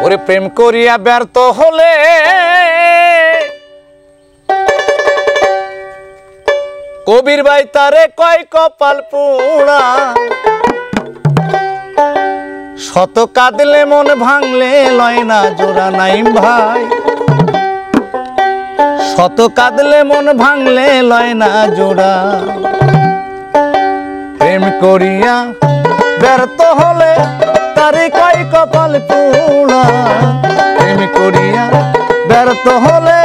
ওরে প্রেম করিয়া ব্যর্থ হলে কবির ভাই তারে কয় কপাল পোড়া। শত কাঁদলে মন ভাঙলে লয় না জোড়া নাইম ভাই, শত কাঁদলে মন ভাঙলে লয় না জোড়া। প্রেম করিয়া ব্যর্থ হলে তারে কয় কপাল পোড়া। প্রেম করিয়া ব্যর্থ হলে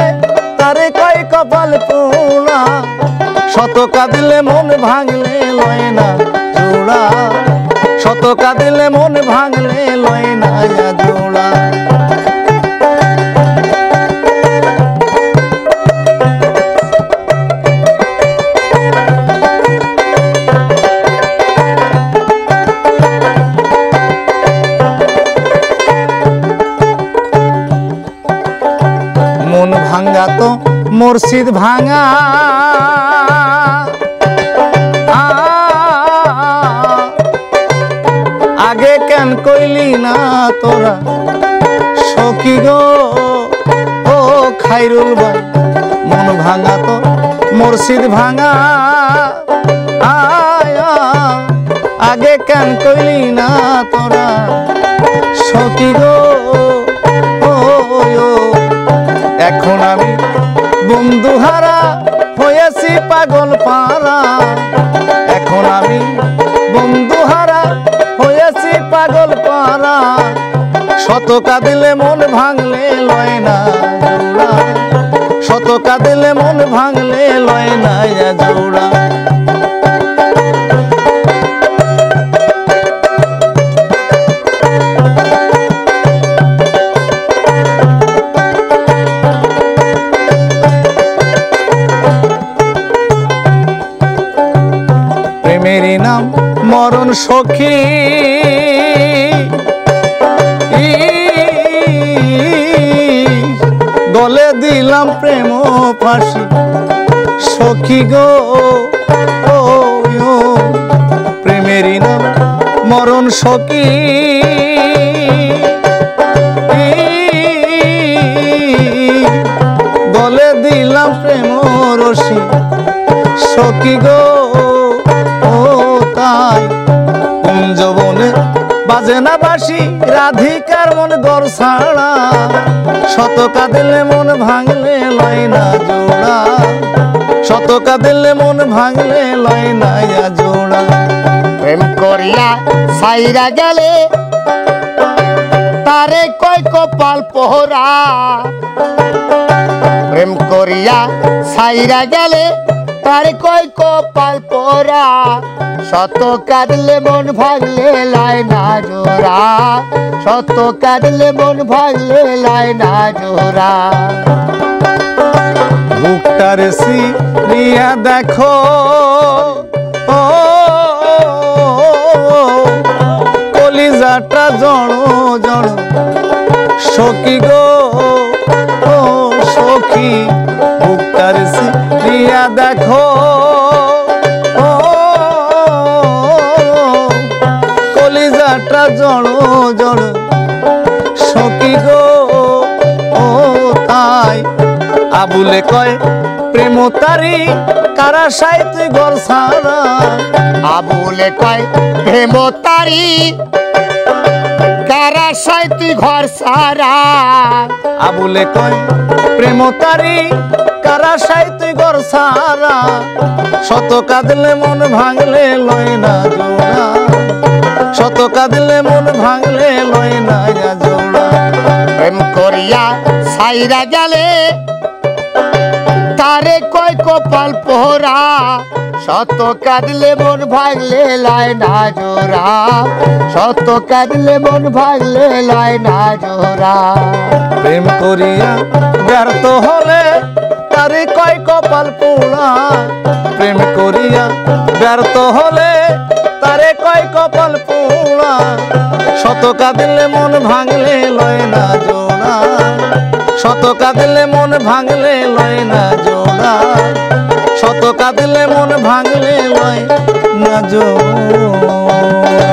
তারে কয় কপাল পোড়া। শত কাঁদলে মন ভাঙলে লয় না জোড়া, শত কাঁদলে মন ভাঙলে লয় না জোড়া। মন ভাঙ্গা তো মুর্শিদ ভাঙা, আগে কেন কইলি না তোরা সখী গো ও খাইরুল ভাই। মন ভাঙা তো মুর্শিদ ভাঙা, আগে কেন কইলি না তোরা সখী গো ও। এখন আমি বন্ধুহারা হয়েছি পাগল পারা, এখন আমি বন্ধুহারা হয়েছি পাগল পারা। শত কাঁদিলে মন ভাঙলে লয় না জোড়া, শত কাঁদিলে মন ভাঙলে লয় না জোড়া। প্রেমেরই নাম মরণ সখী, গলে দিলাম প্রেম ফাঁসি সখী গো ও। প্রেমেরই নাম মরণ সখী, গলে দিলাম প্রেম রশি সখী গো ও। তাই কুঞ্জবনে বাজে না বাঁশি রাধিকার মন গড় ছাড়া। শত কাঁদিলে মন ভাঙলে লয় না জোড়া, শত কাঁদিলে মন ভাঙলে লয় না জোড়া। প্রেম করিয়া সাইরা গেলে তারে কয় কপাল পোড়া। প্রেম করিয়া সাইরা গেলে তারে কয় কপাল পোড়া। শত কাঁদলে মন ভাঙলে লয় না জোড়া, শত কাঁদলে মন ভাঙলে লয় না জোড়া। বুকটারে সিরিয়া দেখো ও, কলিজাটা জড় জড় সখী গো ও সখী। বুকটারে সিরিয়া দেখো ও, কলিজাটা জড় জড় সখী গো ও। তাই আবুলে কয় প্রেম তারি কারা সাই তুই ঘর সারা। আবুলে কয় প্রেম তারি কারা সাই তুই ঘর সারা। আবুলে কয় প্রেম তারি কারা সাই তুই ঘর সারা। শত কাঁদলে মন ভাঙলে লয় না জোড়া, শত কাঁদলে মন ভাঙলে লয় না জোড়া। প্রেম করিয়া সাইরা গেলে তারে কয় কপাল পোড়া। শত কাঁদলে মন ভাঙলে লয় না জোড়া, শত কাঁদলে মন ভাঙলে লয় না জোড়া। প্রেম করিয়া ব্যর্থ হলে তারে কয় কপাল পোড়া। প্রেম করিয়া ব্যর্থ হলে তারে কয় কপাল পোড়া। শত কাঁদলে মন ভাঙলে লয় না জোড়া, শত কাঁদলে মন ভাঙলে লয় না জোড়া। শত কাঁদলে মন ভাঙলে লয় না জোড়া।